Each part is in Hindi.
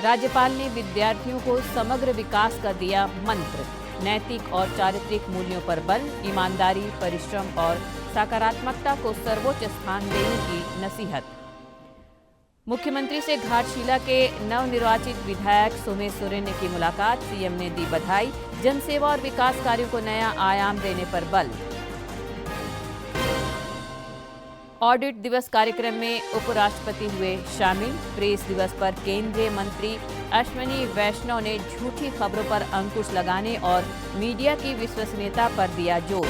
राज्यपाल ने विद्यार्थियों को समग्र विकास का दिया मंत्र। नैतिक और चारित्रिक मूल्यों पर बल, ईमानदारी, परिश्रम और सकारात्मकता को सर्वोच्च स्थान देने की नसीहत। मुख्यमंत्री से घाटशिला के नवनिर्वाचित विधायक सोमेश सोरेन की मुलाकात। सीएम ने दी बधाई। जनसेवा और विकास कार्यों को नया आयाम देने पर बल। ऑडिट दिवस कार्यक्रम में उपराष्ट्रपति हुए शामिल। प्रेस दिवस पर केंद्रीय मंत्री अश्विनी वैष्णव ने झूठी खबरों पर अंकुश लगाने और मीडिया की विश्वसनीयता पर दिया जोर।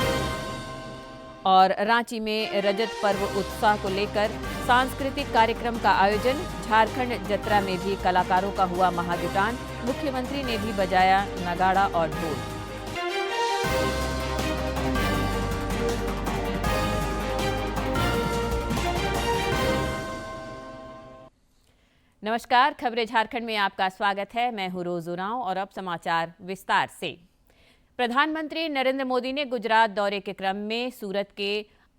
और रांची में रजत पर्व उत्साह को लेकर सांस्कृतिक कार्यक्रम का आयोजन। झारखंड जत्रा में भी कलाकारों का हुआ महाजुटान। मुख्यमंत्री ने भी बजाया नगाड़ा और ढोल। नमस्कार, खबरें झारखंड में आपका स्वागत है। मैं हूं रोज उरांव और अब समाचार विस्तार से। प्रधानमंत्री नरेंद्र मोदी ने गुजरात दौरे के क्रम में सूरत के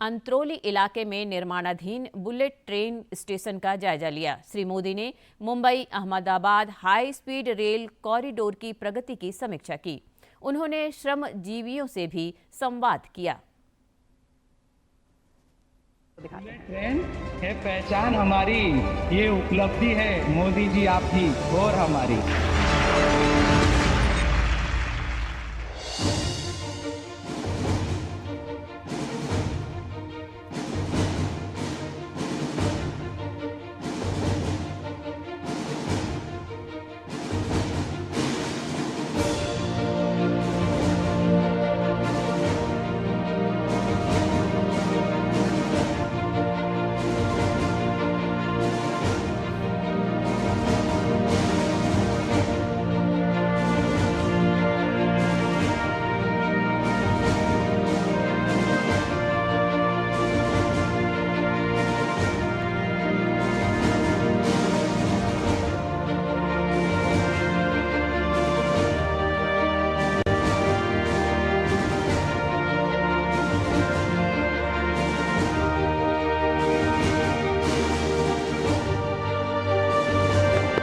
अंत्रोली इलाके में निर्माणाधीन बुलेट ट्रेन स्टेशन का जायजा लिया। श्री मोदी ने Mumbai Ahmedabad high speed rail corridor की प्रगति की समीक्षा की। उन्होंने श्रमजीवियों से भी संवाद किया। ट्रेन है पहचान हमारी, ये उपलब्धि है मोदी जी आपकी और हमारी।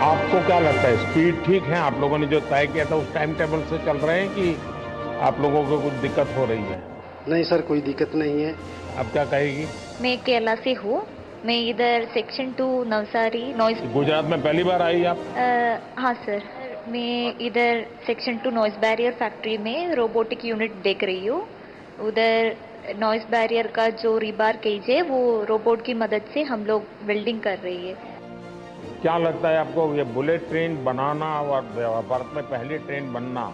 आपको क्या लगता है, स्पीड ठीक है? आप लोगों ने जो तय किया था उस टाइम टेबल से चल रहे हैं कि आप लोगों को कुछ दिक्कत हो रही है? नहीं सर, कोई दिक्कत नहीं है। अब क्या कहेगी? मैं केरला से हूँ। मैं इधर सेक्शन 2 नवसारी नॉइस। गुजरात में पहली बार आई आप? हाँ सर, मैं इधर सेक्शन 2 नॉइस बैरियर फैक्ट्री में रोबोटिक यूनिट देख रही हूँ। उधर नॉइस बैरियर का जो रिबार केज है वो रोबोट की मदद से हम लोग वेल्डिंग कर रही है। क्या लगता है आपको, ये बुलेट ट्रेन बनाना और भारत में पहली ट्रेन बनना,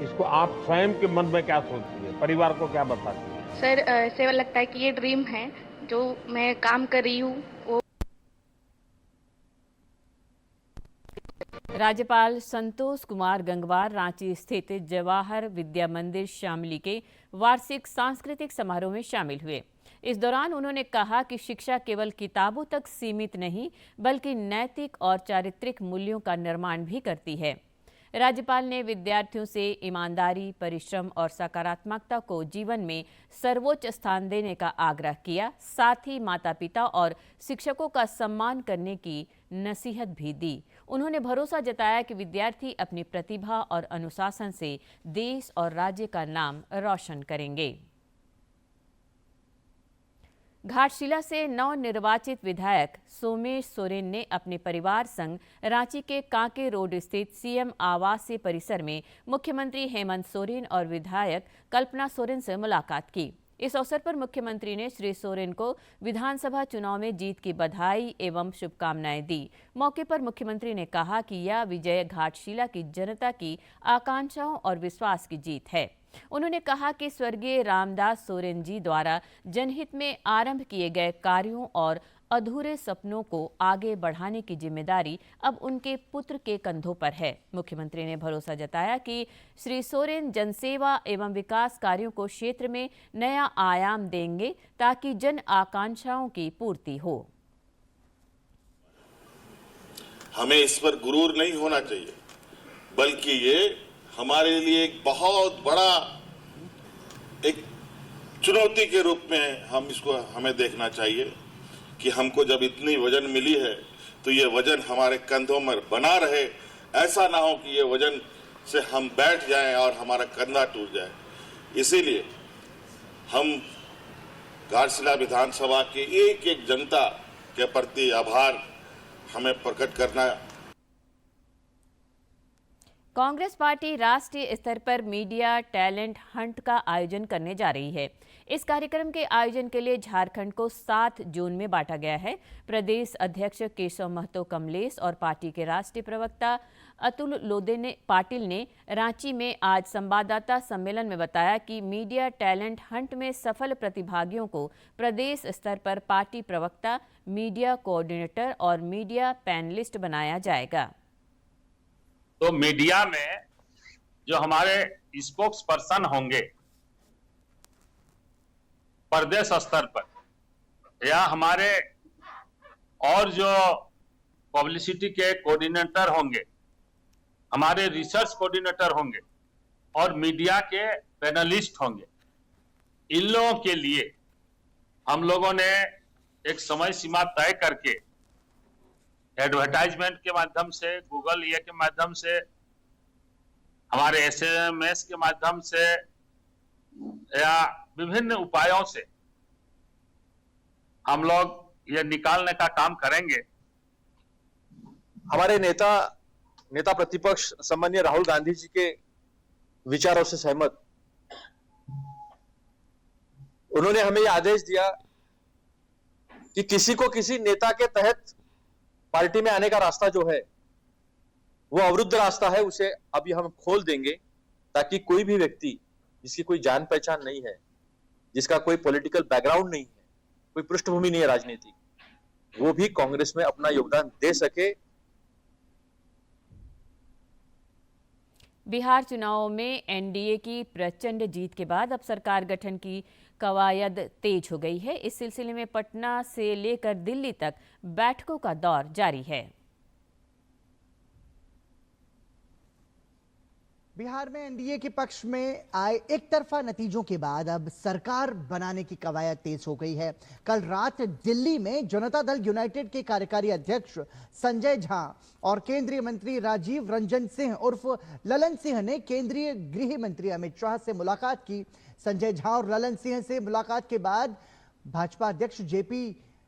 इसको आप स्वयं के मन में क्या सोचती है, परिवार को क्या बताती है? सर, ऐसे लगता है कि ये ड्रीम है जो मैं काम कर रही हूँ वो। राज्यपाल संतोष कुमार गंगवार रांची स्थित जवाहर विद्या मंदिर शामली के वार्षिक सांस्कृतिक समारोह में शामिल हुए। इस दौरान उन्होंने कहा कि शिक्षा केवल किताबों तक सीमित नहीं बल्कि नैतिक और चारित्रिक मूल्यों का निर्माण भी करती है। राज्यपाल ने विद्यार्थियों से ईमानदारी, परिश्रम और सकारात्मकता को जीवन में सर्वोच्च स्थान देने का आग्रह किया। साथ ही माता पिता और शिक्षकों का सम्मान करने की नसीहत भी दी। उन्होंने भरोसा जताया कि विद्यार्थी अपनी प्रतिभा और अनुशासन से देश और राज्य का नाम रोशन करेंगे। घाटशिला से नवनिर्वाचित विधायक सोमेश सोरेन ने अपने परिवार संग रांची के कांके रोड स्थित सीएम आवासीय परिसर में मुख्यमंत्री हेमंत सोरेन और विधायक कल्पना सोरेन से मुलाकात की। इस अवसर पर मुख्यमंत्री ने श्री सोरेन को विधानसभा चुनाव में जीत की बधाई एवं शुभकामनाएं दी। मौके पर मुख्यमंत्री ने कहा कि यह विजय घाटशिला की जनता की आकांक्षाओं और विश्वास की जीत है। उन्होंने कहा कि स्वर्गीय रामदास सोरेन जी द्वारा जनहित में आरंभ किए गए कार्यों और अधूरे सपनों को आगे बढ़ाने की जिम्मेदारी अब उनके पुत्र के कंधों पर है। मुख्यमंत्री ने भरोसा जताया कि श्री सोरेन जनसेवा एवं विकास कार्यों को क्षेत्र में नया आयाम देंगे ताकि जन आकांक्षाओं की पूर्ति हो। हमें इस पर गुरूर नहीं होना चाहिए, बल्कि ये हमारे लिए एक बहुत बड़ा एक चुनौती के रूप में हमें देखना चाहिए कि हमको जब इतनी वजन मिली है तो ये वजन हमारे कंधों में बना रहे, ऐसा ना हो कि ये वजन से हम बैठ जाएं और हमारा कंधा टूट जाए। इसीलिए हम घाटशिला विधानसभा के एक एक जनता के प्रति आभार हमें प्रकट करना। कांग्रेस पार्टी राष्ट्रीय स्तर पर मीडिया टैलेंट हंट का आयोजन करने जा रही है। इस कार्यक्रम के आयोजन के लिए झारखंड को 7 जोन में बांटा गया है। प्रदेश अध्यक्ष केशव महतो कमलेश और पार्टी के राष्ट्रीय प्रवक्ता अतुल लोदे पाटिल ने रांची में आज संवाददाता सम्मेलन में बताया कि मीडिया टैलेंट हंट में सफल प्रतिभागियों को प्रदेश स्तर पर पार्टी प्रवक्ता, मीडिया कोऑर्डिनेटर और मीडिया पैनलिस्ट बनाया जाएगा। तो मीडिया में जो हमारे स्पोक्स पर्सन होंगे प्रदेश स्तर पर, या हमारे और जो पब्लिसिटी के कोऑर्डिनेटर होंगे, हमारे रिसर्च कोऑर्डिनेटर होंगे और मीडिया के पैनलिस्ट होंगे, इन लोगों के लिए हम लोगों ने एक समय सीमा तय करके एडवर्टाइजमेंट के माध्यम से, गूगल ये के माध्यम से, हमारे SMS के माध्यम से या विभिन्न उपायों से हम लोग ये निकालने का काम करेंगे। हमारे नेता प्रतिपक्ष सम्माननीय राहुल गांधी जी के विचारों से सहमत, उन्होंने हमें यह आदेश दिया कि किसी को किसी नेता के तहत पार्टी में आने का रास्ता जो है वो अवरुद्ध रास्ता है, उसे अभी हम खोल देंगे ताकि कोई भी व्यक्ति जिसकी कोई जान पहचान नहीं है, जिसका कोई पॉलिटिकल बैकग्राउंड नहीं है, कोई पृष्ठभूमि नहीं है राजनीतिक, वो भी कांग्रेस में अपना योगदान दे सके। बिहार चुनावों में एनडीए की प्रचंड जीत के बाद अब सरकार गठन की कवायद तेज हो गई है। इस सिलसिले में पटना से लेकर दिल्ली तक बैठकों का दौर जारी है। बिहार में एनडीए के पक्ष में आए एक तरफा नतीजों के बाद अब सरकार बनाने की कवायद तेज हो गई है। कल रात दिल्ली में जनता दल यूनाइटेड के कार्यकारी अध्यक्ष संजय झा और केंद्रीय मंत्री राजीव रंजन सिंह उर्फ ललन सिंह ने केंद्रीय गृह मंत्री अमित शाह से मुलाकात की। संजय झा और ललन सिंह से मुलाकात के बाद भाजपा अध्यक्ष जेपी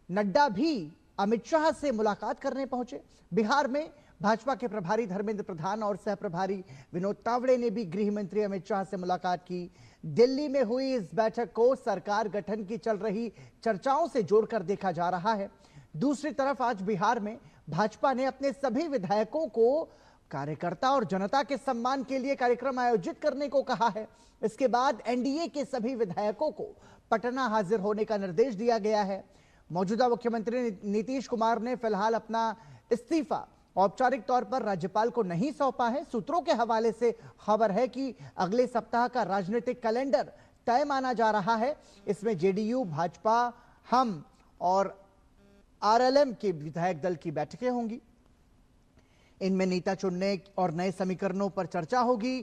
नड्डा भी अमित शाह से मुलाकात करने पहुंचे। बिहार में भाजपा के प्रभारी धर्मेंद्र प्रधान और सह प्रभारी विनोद तावड़े ने भी गृह मंत्री अमित शाह से मुलाकात की। दिल्ली में हुई इस बैठक को सरकार गठन की चल रही चर्चाओं से जोड़कर देखा जा रहा है। दूसरी तरफ आज बिहार में भाजपा ने अपने सभी विधायकों को कार्यकर्ता और जनता के सम्मान के लिए कार्यक्रम आयोजित करने को कहा है। इसके बाद एनडीए के सभी विधायकों को पटना हाजिर होने का निर्देश दिया गया है। मौजूदा मुख्यमंत्री नीतीश कुमार ने फिलहाल अपना इस्तीफा औपचारिक तौर पर राज्यपाल को नहीं सौंपा है। सूत्रों के हवाले से खबर है कि अगले सप्ताह का राजनीतिक कैलेंडर तय माना जा रहा है। इसमें जेडीयू, भाजपा, हम और आरएलएम के विधायक दल की बैठकें होंगी। इनमें नेता चुनने और नए समीकरणों पर चर्चा होगी।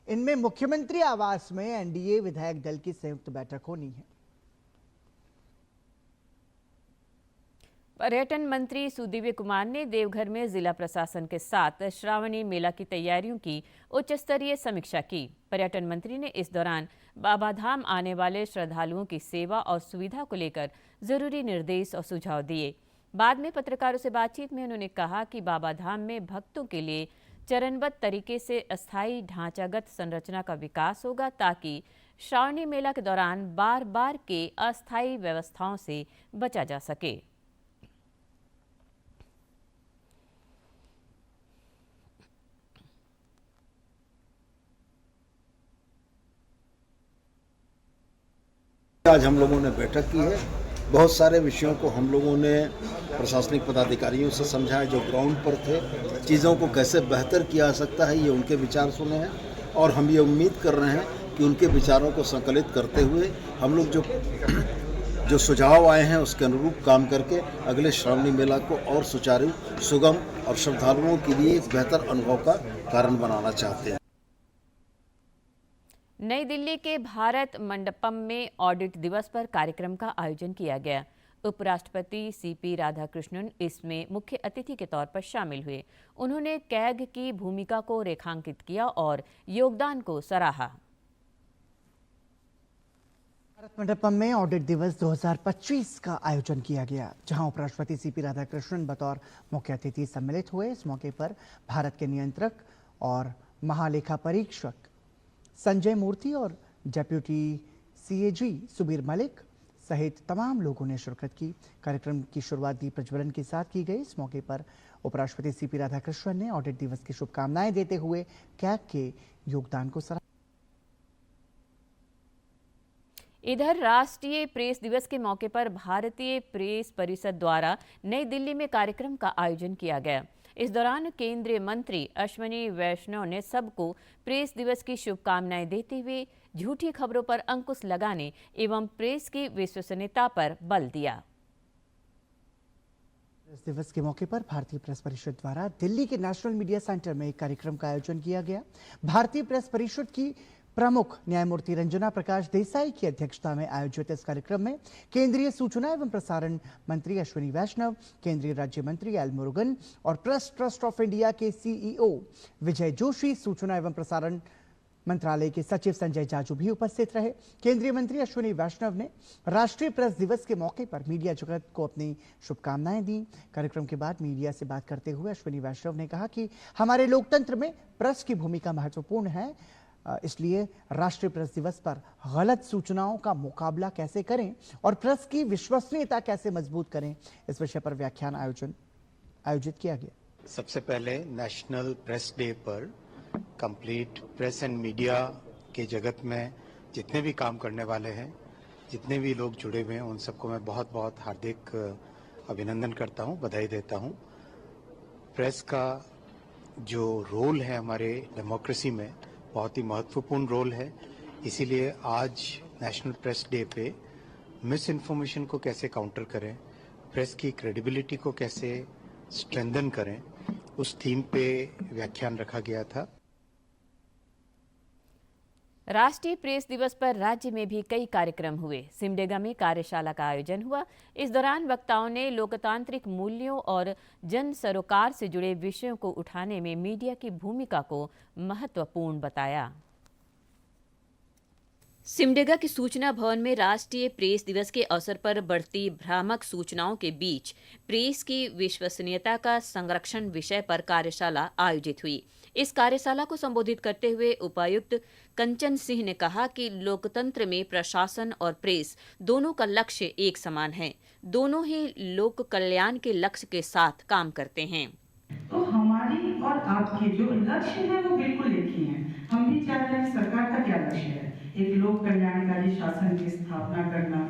इनमें मुख्यमंत्री आवास में एनडीए विधायक दल की संयुक्त बैठक होनी है। पर्यटन मंत्री सुदीव्य कुमार ने देवघर में जिला प्रशासन के साथ श्रावणी मेला की तैयारियों की उच्च स्तरीय समीक्षा की। पर्यटन मंत्री ने इस दौरान बाबाधाम आने वाले श्रद्धालुओं की सेवा और सुविधा को लेकर जरूरी निर्देश और सुझाव दिए। बाद में पत्रकारों से बातचीत में उन्होंने कहा कि बाबाधाम में भक्तों के लिए चरणबद्ध तरीके से अस्थायी ढांचागत संरचना का विकास होगा ताकि श्रावणी मेला के दौरान बार बार के अस्थायी व्यवस्थाओं से बचा जा सके। आज हम लोगों ने बैठक की है। बहुत सारे विषयों को हम लोगों ने प्रशासनिक पदाधिकारियों से समझा है जो ग्राउंड पर थे। चीज़ों को कैसे बेहतर किया जा सकता है, ये उनके विचार सुने हैं और हम ये उम्मीद कर रहे हैं कि उनके विचारों को संकलित करते हुए हम लोग जो सुझाव आए हैं उसके अनुरूप काम करके अगले श्रावणी मेला को और सुचारू, सुगम और श्रद्धालुओं के लिए एक बेहतर अनुभव का कारण बनाना चाहते हैं। नई दिल्ली के भारत मंडपम में ऑडिट दिवस पर कार्यक्रम का आयोजन किया गया। उपराष्ट्रपति सीपी राधाकृष्णन इसमें मुख्य अतिथि के तौर पर शामिल हुए। उन्होंने कैग की भूमिका को रेखांकित किया और योगदान को सराहा। भारत मंडपम में ऑडिट दिवस 2025 का आयोजन किया गया, जहां उपराष्ट्रपति सीपी राधाकृष्णन बतौर मुख्य अतिथि सम्मिलित हुए। इस मौके पर भारत के नियंत्रक और महालेखा परीक्षक संजय मूर्ति और डेप्यूटी सीएजी सुबीर मलिक सहित तमाम लोगों ने शिरकत की। कार्यक्रम की शुरुआत दीप प्रज्वलन के साथ की गई। इस मौके पर उपराष्ट्रपति सीपी राधाकृष्णन ने ऑडिट दिवस की शुभकामनाएं देते हुए कैग के योगदान को सराहा। इधर राष्ट्रीय प्रेस दिवस के मौके पर भारतीय प्रेस परिषद द्वारा नई दिल्ली में कार्यक्रम का आयोजन किया गया। इस दौरान केंद्रीय मंत्री अश्विनी वैष्णव ने सबको प्रेस दिवस की शुभकामनाएं देते हुए झूठी खबरों पर अंकुश लगाने एवं प्रेस की विश्वसनीयता पर बल दिया। प्रेस दिवस के मौके पर भारतीय प्रेस परिषद द्वारा दिल्ली के नेशनल मीडिया सेंटर में एक कार्यक्रम का आयोजन किया गया। भारतीय प्रेस परिषद की प्रमुख न्यायमूर्ति रंजना प्रकाश देसाई की अध्यक्षता में आयोजित इस कार्यक्रम में केंद्रीय सूचना एवं प्रसारण मंत्री अश्विनी वैष्णव, केंद्रीय राज्य मंत्री एल मुरुगन और प्रेस ट्रस्ट ऑफ इंडिया के सीईओ विजय जोशी, सूचना एवं प्रसारण मंत्रालय के सचिव संजय जाजू भी उपस्थित रहे। केंद्रीय मंत्री अश्विनी वैष्णव ने राष्ट्रीय प्रेस दिवस के मौके पर मीडिया जगत को अपनी शुभकामनाएं दी। कार्यक्रम के बाद मीडिया से बात करते हुए अश्विनी वैष्णव ने कहा कि हमारे लोकतंत्र में प्रेस की भूमिका महत्वपूर्ण है, इसलिए राष्ट्रीय प्रेस दिवस पर गलत सूचनाओं का मुकाबला कैसे करें और प्रेस की विश्वसनीयता कैसे मजबूत करें, इस विषय पर व्याख्यान आयोजित किया गया। सबसे पहले नेशनल प्रेस डे पर कंप्लीट प्रेस एंड मीडिया के जगत में जितने भी काम करने वाले हैं, जितने भी लोग जुड़े हुए हैं, उन सबको मैं बहुत बहुत हार्दिक अभिनंदन करता हूं, बधाई देता हूं। प्रेस का जो रोल है हमारे डेमोक्रेसी में बहुत ही महत्वपूर्ण रोल है। इसीलिए आज नेशनल प्रेस डे पे मिस इन्फॉर्मेशन को कैसे काउंटर करें, प्रेस की क्रेडिबिलिटी को कैसे स्ट्रेंथन करें, उस थीम पे व्याख्यान रखा गया था। राष्ट्रीय प्रेस दिवस पर राज्य में भी कई कार्यक्रम हुए। सिमडेगा में कार्यशाला का आयोजन हुआ। इस दौरान वक्ताओं ने लोकतांत्रिक मूल्यों और जन सरोकार से जुड़े विषयों को उठाने में मीडिया की भूमिका को महत्वपूर्ण बताया। सिमडेगा के सूचना भवन में राष्ट्रीय प्रेस दिवस के अवसर पर बढ़ती भ्रामक सूचनाओं के बीच प्रेस की विश्वसनीयता का संरक्षण विषय पर कार्यशाला आयोजित हुई। इस कार्यशाला को संबोधित करते हुए उपायुक्त कंचन सिंह ने कहा कि लोकतंत्र में प्रशासन और प्रेस दोनों का लक्ष्य एक समान है। दोनों ही लोक कल्याण के लक्ष्य के साथ काम करते हैं। तो हमारी और आपके जो लक्ष्य है वो बिल्कुल एक ही है। हम भी चाह रहे हैं सरकार का क्या लक्ष्य है, एक लोक कल्याणकारी शासन की स्थापना करना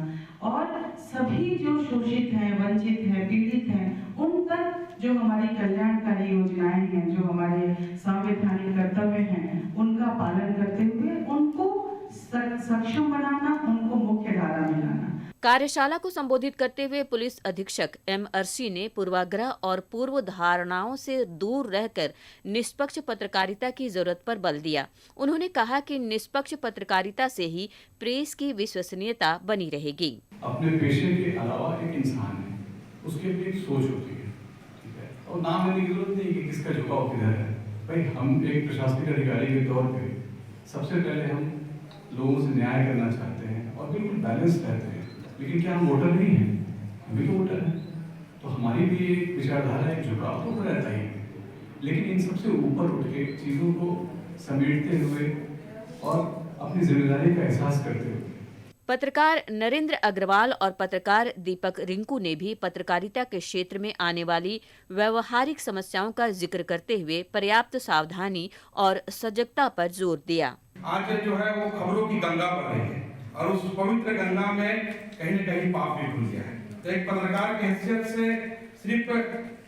और सभी जो शोषित हैं, वंचित हैं, पीड़ित हैं, उन तक जो हमारी कल्याणकारी योजनाएं हैं, जो हमारे संवैधानिक कर्तव्य हैं, उनका पालन करते हुए उनको सक्षम बनाना, उनको मुख्य धारा में लाना। कार्यशाला को संबोधित करते हुए पुलिस अधीक्षक एम अर्शी ने पूर्वाग्रह और पूर्व धारणाओं से दूर रहकर निष्पक्ष पत्रकारिता की जरूरत पर बल दिया। उन्होंने कहा कि निष्पक्ष पत्रकारिता से ही प्रेस की विश्वसनीयता बनी रहेगी। अपने पेशे के अलावा एक इंसान है, उसके लिए एक सोच होती है, ठीक है, और नाम लेने की जरूरत नहीं कि किसका झुकाव किधर है। भाई हम एक प्रशासनिक अधिकारी के तौर पे सबसे पहले हम लोगों से न्याय करना चाहते हैं और बिल्कुल बैलेंस रहते हैं। लेकिन क्या हम वोटर नहीं हैं? हम भी तो वोटर हैं, तो हमारी भी एक विचारधारा, एक झुकाव तो रहता ही है। लेकिन इन सबसे ऊपर उठ के चीज़ों को समेटते हुए और अपनी जिम्मेदारी का एहसास करते हुए पत्रकार नरेंद्र अग्रवाल और पत्रकार दीपक रिंकू ने भी पत्रकारिता के क्षेत्र में आने वाली व्यवहारिक समस्याओं का जिक्र करते हुए पर्याप्त सावधानी और सजगता पर जोर दिया। आज जो है वो खबरों की गंगा बह रही है और उस पवित्र गंगा में कहीं न कहीं पाप भी घुल गया है। तो एक पत्रकार की हैसियत से सिर्फ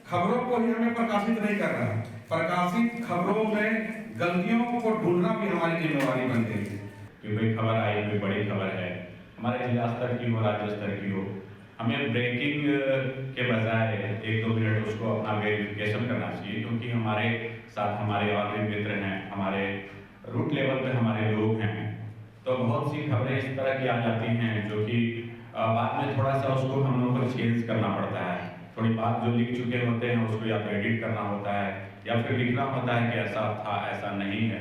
खबरों को ही हमें प्रकाशित नहीं कर रहा है, प्रकाशित खबरों में गलतियों को ढूंढना भी हमारी जिम्मेवारी बन गई है। कि भाई खबर आई, कोई बड़ी खबर है, हमारे जिला स्तर की हो, राज्य स्तर की हो, हमें ब्रेकिंग के बजाय 1-2 मिनट उसको अपना वेरिफिकेशन करना चाहिए, क्योंकि हमारे साथ हमारे और भी मित्र हैं, हमारे रूट लेवल पे हमारे लोग हैं, तो बहुत सी खबरें इस तरह की आ जाती हैं जो कि बाद में थोड़ा सा उसको हम लोगों को चेंज करना पड़ता है। थोड़ी बात जो लिख चुके होते हैं उसको या तो एडिट करना होता है या फिर लिखना होता है कि ऐसा था, ऐसा नहीं है।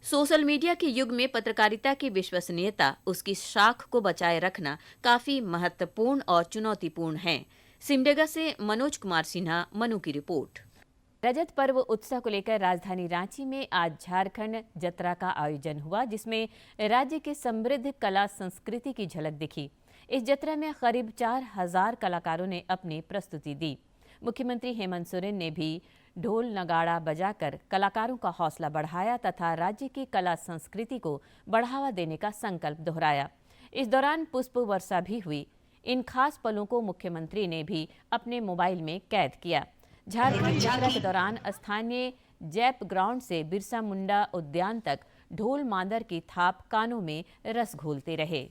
सोशल मीडिया के युग में पत्रकारिता की विश्वसनीयता, उसकी शाख को बचाए रखना काफी महत्वपूर्ण और चुनौतीपूर्ण है। सिमडेगा से मनोज कुमार सिन्हा, मनु की रिपोर्ट। रजत पर्व उत्सव को लेकर राजधानी रांची में आज झारखंड जत्रा का आयोजन हुआ, जिसमें राज्य की समृद्ध कला संस्कृति की झलक दिखी। इस जत्रा में करीब 4000 कलाकारों ने अपनी प्रस्तुति दी। मुख्यमंत्री हेमंत सोरेन ने भी ढोल नगाड़ा बजाकर कलाकारों का हौसला बढ़ाया तथा राज्य की कला संस्कृति को बढ़ावा देने का संकल्प दोहराया। इस दौरान पुष्प वर्षा भी हुई। इन खास पलों को मुख्यमंत्री ने भी अपने मोबाइल में कैद किया। झारखंड यात्रा के दौरान स्थानीय जैप ग्राउंड से बिरसा मुंडा उद्यान तक ढोल मांदर की थाप कानों में रस घोलते रहे।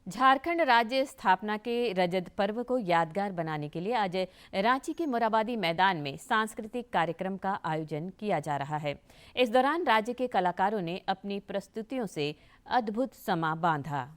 झारखंड राज्य स्थापना के रजत पर्व को यादगार बनाने के लिए आज रांची के मोराबादी मैदान में सांस्कृतिक कार्यक्रम का आयोजन किया जा रहा है। इस दौरान राज्य के कलाकारों ने अपनी प्रस्तुतियों से अद्भुत समा बांधा।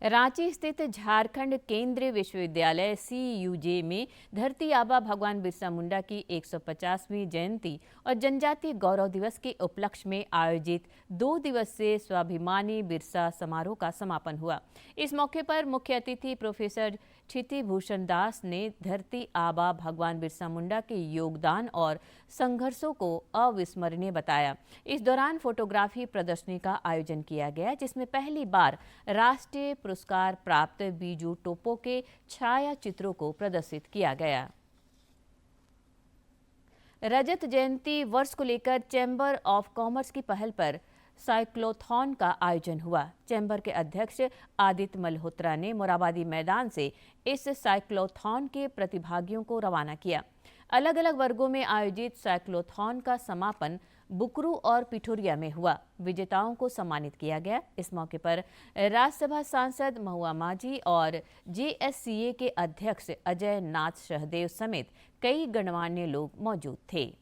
रांची स्थित झारखंड केंद्रीय विश्वविद्यालय CUJ में धरती आबा भगवान बिरसा मुंडा की 150वीं जयंती और जनजातीय गौरव दिवस के उपलक्ष्य में आयोजित 2 दिवसीय स्वाभिमानी बिरसा समारोह का समापन हुआ। इस मौके पर मुख्य अतिथि प्रोफेसर क्षिति भूषण दास ने धरती आबा भगवान बिरसा मुंडा के योगदान और संघर्षों को अविस्मरणीय बताया। इस दौरान फोटोग्राफी प्रदर्शनी का आयोजन किया गया, जिसमें पहली बार राष्ट्रीय पुरस्कार प्राप्त बीजू टोपो के छाया चित्रों को प्रदर्शित किया गया। रजत जयंती वर्ष को लेकर चैम्बर ऑफ कॉमर्स की पहल पर साइक्लोथॉन का आयोजन हुआ। चैम्बर के अध्यक्ष आदित्य मल्होत्रा ने मोराबादी मैदान से इस साइक्लोथॉन के प्रतिभागियों को रवाना किया। अलग अलग वर्गों में आयोजित साइक्लोथॉन का समापन बुकरू और पिठोरिया में हुआ। विजेताओं को सम्मानित किया गया। इस मौके पर राज्यसभा सांसद महुआ माझी और JSCA के अध्यक्ष अजय नाथ सहदेव समेत कई गणमान्य लोग मौजूद थे।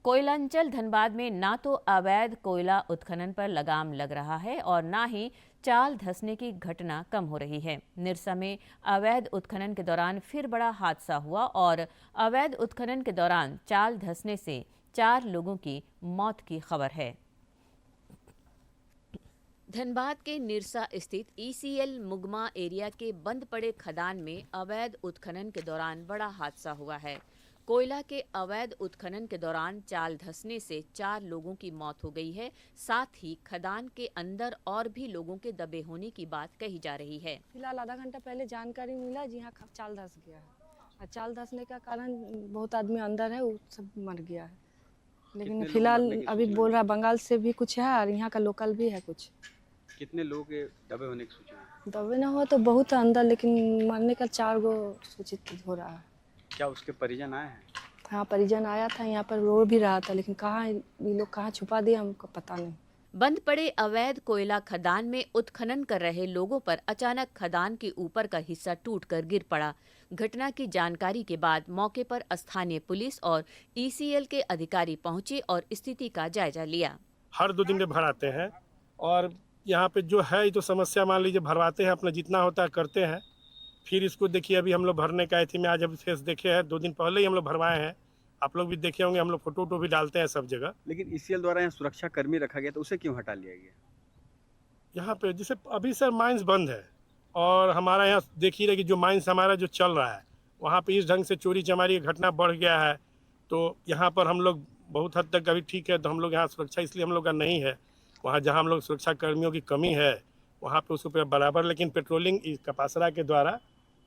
कोयलांचल धनबाद में ना तो अवैध कोयला उत्खनन पर लगाम लग रहा है और ना ही चाल धंसने की घटना कम हो रही है। निरसा में अवैध उत्खनन के दौरान फिर बड़ा हादसा हुआ और अवैध उत्खनन के दौरान चाल धंसने से 4 लोगों की मौत की खबर है। धनबाद के निरसा स्थित ECL मुगमा एरिया के बंद पड़े खदान में अवैध उत्खनन के दौरान बड़ा हादसा हुआ है। कोयला के अवैध उत्खनन के दौरान चाल धंसने से 4 लोगों की मौत हो गई है। साथ ही खदान के अंदर और भी लोगों के दबे होने की बात कही जा रही है। फिलहाल आधा घंटा पहले जानकारी मिला जी यहाँ चाल धंस गया है और चाल धंसने का कारण बहुत आदमी अंदर है, वो सब मर गया है। लेकिन फिलहाल अभी बोल रहा बंगाल से भी कुछ है और यहाँ का लोकल भी है कुछ। कितने लोग दबे होने की सूचना है? दबे ना हो तो बहुत है अंदर, लेकिन मरने का 4 गो सूचित हो रहा है। क्या उसके परिजन आए हैं? हाँ, परिजन आया था, यहाँ पर रो भी रहा था, लेकिन कहाँ ये लोग कहाँ छुपा दिया हमको पता नहीं। बंद पड़े अवैध कोयला खदान में उत्खनन कर रहे लोगों पर अचानक खदान के ऊपर का हिस्सा टूटकर गिर पड़ा। घटना की जानकारी के बाद मौके पर स्थानीय पुलिस और ईसीएल के अधिकारी पहुंचे और स्थिति का जायजा लिया। हर 2 दिन में भराते हैं और यहाँ पे जो है ये तो समस्या मान लीजिए भरवाते हैं, अपना जितना होता है करते हैं। फिर इसको देखिए अभी हम लोग भरने का थी, मैं आज अभी फेस देखे हैं, 2 दिन पहले ही हम लोग भरवाए हैं। आप लोग भी देखे होंगे, हम लोग फोटो भी डालते हैं सब जगह। लेकिन ईसीएल द्वारा यहाँ सुरक्षा कर्मी रखा गया तो उसे क्यों हटा लिया गया? यहाँ पे जैसे अभी सर माइंस बंद है और हमारा यहाँ देख ही रहे कि जो माइंस हमारा जो चल रहा है वहाँ पे इस ढंग से चोरी चमारी की घटना बढ़ गया है। तो यहाँ पर हम लोग बहुत हद तक अभी ठीक है, तो हम लोग यहाँ सुरक्षा इसलिए हम लोग का नहीं है। वहाँ जहाँ हम लोग सुरक्षा कर्मियों की कमी है वहाँ पे उसको बराबर, लेकिन पेट्रोलिंग कापासरा के द्वारा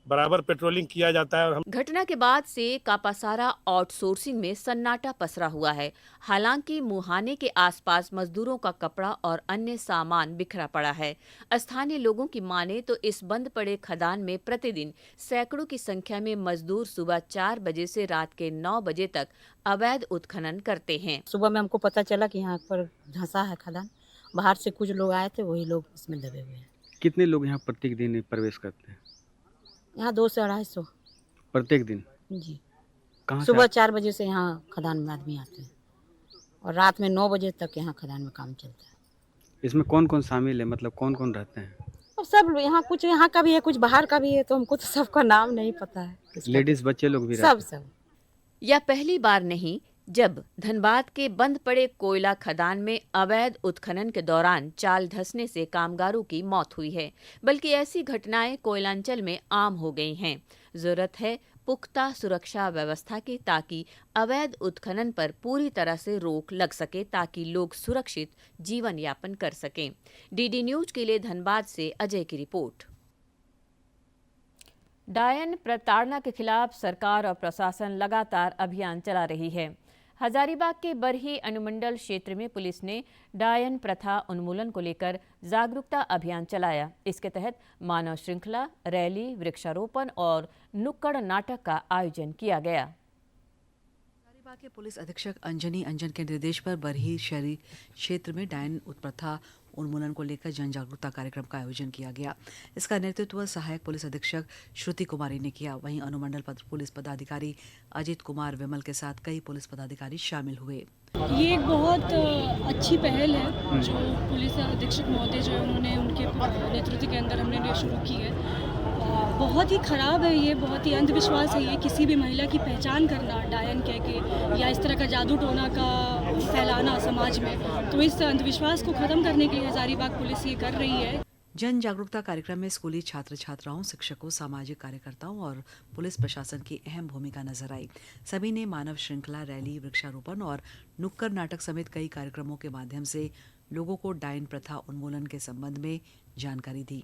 बराबर पेट्रोलिंग किया जाता है। और घटना के बाद से कापासारा आउटसोर्सिंग में सन्नाटा पसरा हुआ है। हालांकि मुहाने के आसपास मजदूरों का कपड़ा और अन्य सामान बिखरा पड़ा है। स्थानीय लोगों की माने तो इस बंद पड़े खदान में प्रतिदिन सैकड़ों की संख्या में मजदूर सुबह 4 बजे से रात के 9 बजे तक अवैध उत्खनन करते हैं। सुबह में हमको पता चला कि यहाँ पर धंसा है खदान, बाहर से कुछ लोग आए थे, वही लोग इसमें दबे हुए हैं। कितने लोग यहाँ प्रत्येक दिन प्रवेश करते हैं? यहाँ 200 से 250 प्रत्येक दिन जी। कहाँ सुबह 4 बजे से यहाँ खदान में आदमी आते हैं और रात में 9 बजे तक यहाँ खदान में काम चलता है। इसमें कौन कौन शामिल है, मतलब कौन कौन रहते हैं? और सब यहाँ कुछ यहाँ का भी है, कुछ बाहर का भी है, तो हमको तो सबका नाम नहीं पता है। लेडीज बच्चे लोग भी रहते हैं? सब यह पहली बार नहीं जब धनबाद के बंद पड़े कोयला खदान में अवैध उत्खनन के दौरान चाल धंसने से कामगारों की मौत हुई है, बल्कि ऐसी घटनाएं कोयलांचल में आम हो गई हैं। जरूरत है पुख्ता सुरक्षा व्यवस्था की, ताकि अवैध उत्खनन पर पूरी तरह से रोक लग सके, ताकि लोग सुरक्षित जीवन यापन कर सकें। डीडी न्यूज के लिए धनबाद से अजय की रिपोर्ट। डायन प्रताड़ना के खिलाफ सरकार और प्रशासन लगातार अभियान चला रही है। हजारीबाग के बरही अनुमंडल क्षेत्र में पुलिस ने डायन प्रथा उन्मूलन को लेकर जागरूकता अभियान चलाया। इसके तहत मानव श्रृंखला, रैली, वृक्षारोपण और नुक्कड़ नाटक का आयोजन किया गया। हजारीबाग के पुलिस अधीक्षक अंजनी अंजन के निर्देश पर बरही शहरी क्षेत्र में डायन उत्प्रथा उन्मूलन को लेकर जन जागरूकता कार्यक्रम का आयोजन किया गया। इसका नेतृत्व सहायक पुलिस अधीक्षक श्रुति कुमारी ने किया। वहीं अनुमंडल पुलिस पदाधिकारी अजित कुमार विमल के साथ कई पुलिस पदाधिकारी शामिल हुए। ये एक बहुत अच्छी पहल है जो पुलिस अधीक्षक महोदय जो है उन्होंने उनके नेतृत्व के अंदर हमने शुरू की है। बहुत ही ख़राब है ये, बहुत ही अंधविश्वास है ये, किसी भी महिला की पहचान करना डायन कह के या इस तरह का जादू टोना का फैलाना समाज में। तो इस अंधविश्वास को ख़त्म करने के लिए हजारीबाग पुलिस ये कर रही है। जन जागरूकता कार्यक्रम में स्कूली छात्र छात्राओं, शिक्षकों, सामाजिक कार्यकर्ताओं और पुलिस प्रशासन की अहम भूमिका नजर आई। सभी ने मानव श्रृंखला, रैली, वृक्षारोपण और नुक्कड़ नाटक समेत कई कार्यक्रमों के माध्यम से लोगों को डायन प्रथा उन्मूलन के संबंध में जानकारी दी।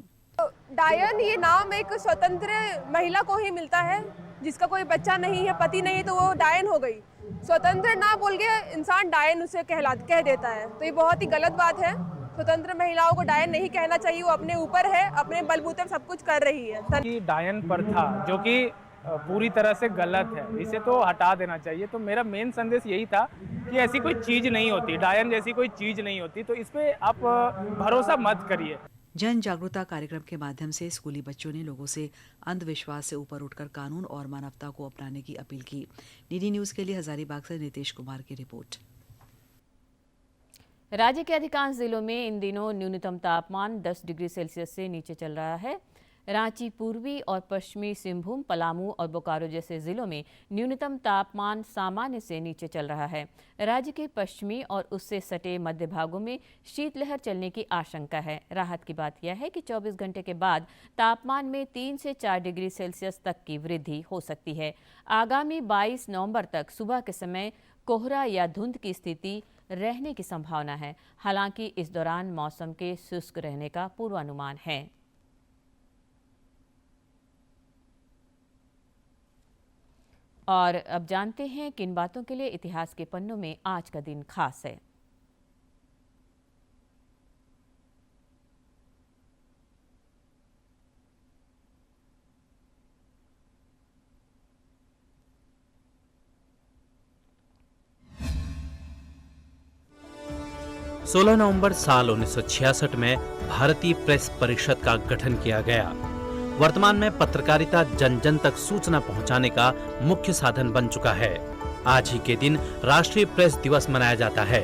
डायन ये नाम एक स्वतंत्र महिला को ही मिलता है जिसका कोई बच्चा नहीं है, पति नहीं है, तो वो डायन हो गई। स्वतंत्र ना बोल के इंसान डायन उसे कह देता है, तो ये बहुत ही गलत बात है। स्वतंत्र महिलाओं को डायन नहीं कहना चाहिए, वो अपने ऊपर है, अपने बलबूते पे सब कुछ कर रही है। कि डायन प्रथा जो कि पूरी तरह से गलत है, इसे तो हटा देना चाहिए। तो मेरा मेन संदेश यही था कि ऐसी कोई चीज़ नहीं होती, डायन जैसी कोई चीज़ नहीं होती, तो इस पे आप भरोसा मत करिए। जन जागरूकता कार्यक्रम के माध्यम से स्कूली बच्चों ने लोगों से अंधविश्वास से ऊपर उठकर कानून और मानवता को अपनाने की अपील की। डीडी न्यूज के लिए हजारीबाग से नीतीश कुमार की रिपोर्ट। राज्य के अधिकांश जिलों में इन दिनों न्यूनतम तापमान 10 डिग्री सेल्सियस से नीचे चल रहा है। रांची, पूर्वी और पश्चिमी सिंहभूम, पलामू और बोकारो जैसे जिलों में न्यूनतम तापमान सामान्य से नीचे चल रहा है। राज्य के पश्चिमी और उससे सटे मध्य भागों में शीतलहर चलने की आशंका है। राहत की बात यह है कि 24 घंटे के बाद तापमान में 3 से 4 डिग्री सेल्सियस तक की वृद्धि हो सकती है। आगामी 22 नवंबर तक सुबह के समय कोहरा या धुंध की स्थिति रहने की संभावना है। हालांकि इस दौरान मौसम के शुष्क रहने का पूर्वानुमान है। और अब जानते हैं किन बातों के लिए इतिहास के पन्नों में आज का दिन खास है। सोलह नवंबर साल 1966 में भारतीय प्रेस परिषद का गठन किया गया। वर्तमान में पत्रकारिता जन जन तक सूचना पहुंचाने का मुख्य साधन बन चुका है। आज ही के दिन राष्ट्रीय प्रेस दिवस मनाया जाता है।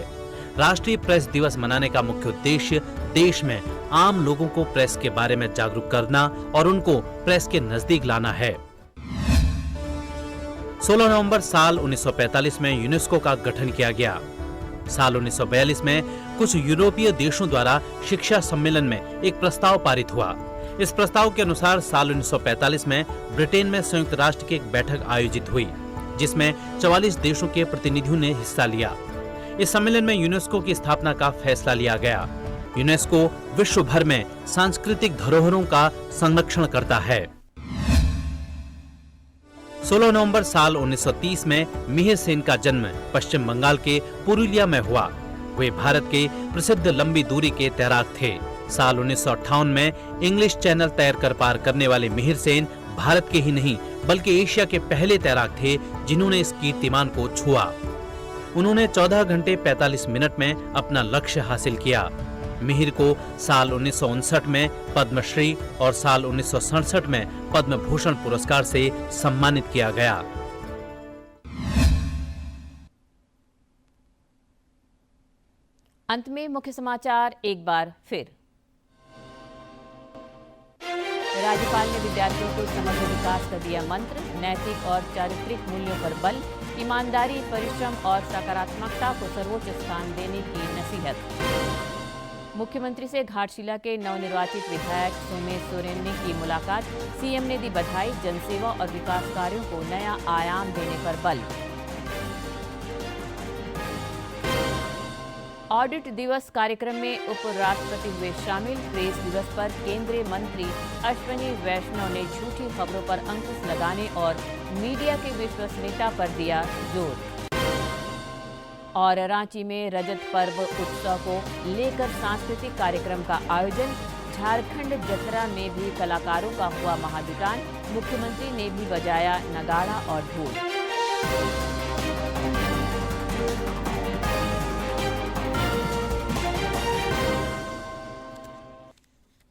राष्ट्रीय प्रेस दिवस मनाने का मुख्य उद्देश्य देश में आम लोगों को प्रेस के बारे में जागरूक करना और उनको प्रेस के नजदीक लाना है। 16 नवंबर साल 1945 में यूनेस्को का गठन किया गया। साल 1942 में कुछ यूरोपीय देशों द्वारा शिक्षा सम्मेलन में एक प्रस्ताव पारित हुआ। इस प्रस्ताव के अनुसार साल 1945 में ब्रिटेन में संयुक्त राष्ट्र की एक बैठक आयोजित हुई, जिसमें 44 देशों के प्रतिनिधियों ने हिस्सा लिया। इस सम्मेलन में यूनेस्को की स्थापना का फैसला लिया गया। यूनेस्को विश्व भर में सांस्कृतिक धरोहरों का संरक्षण करता है। 16 नवंबर साल 1930 में मिहिर सेन का जन्म पश्चिम बंगाल के पुरुलिया में हुआ। वे भारत के प्रसिद्ध लंबी दूरी के तैराक थे। साल 1958 में इंग्लिश चैनल तैर कर पार करने वाले मिहिर सेन भारत के ही नहीं बल्कि एशिया के पहले तैराक थे जिन्होंने इस कीर्तिमान को छुआ। उन्होंने 14 घंटे 45 मिनट में अपना लक्ष्य हासिल किया। मिहिर को साल 1959 में पद्मश्री और साल 1967 में पद्म भूषण पुरस्कार से सम्मानित किया गया। अंत में मुख्य समाचार एक बार फिर। राज्यपाल ने विद्यार्थियों को समग्र विकास का दिया मंत्र। नैतिक और चारित्रिक मूल्यों पर बल, ईमानदारी, परिश्रम और सकारात्मकता को सर्वोच्च स्थान देने की नसीहत। मुख्यमंत्री से घाटशिला के नवनिर्वाचित विधायक सोमेश सोरेन ने की मुलाकात। सीएम ने दी बधाई। जनसेवा और विकास कार्यों को नया आयाम देने पर बल। ऑडिट दिवस कार्यक्रम में उपराष्ट्रपति हुए शामिल। प्रेस दिवस पर केंद्रीय मंत्री अश्विनी वैष्णव ने झूठी खबरों पर अंकुश लगाने और मीडिया की विश्वसनीयता पर दिया जोर। और रांची में रजत पर्व उत्सव को लेकर सांस्कृतिक कार्यक्रम का आयोजन। झारखंड जतरा में भी कलाकारों का हुआ महाजुटान। मुख्यमंत्री ने भी बजाया नगाड़ा और ढोल।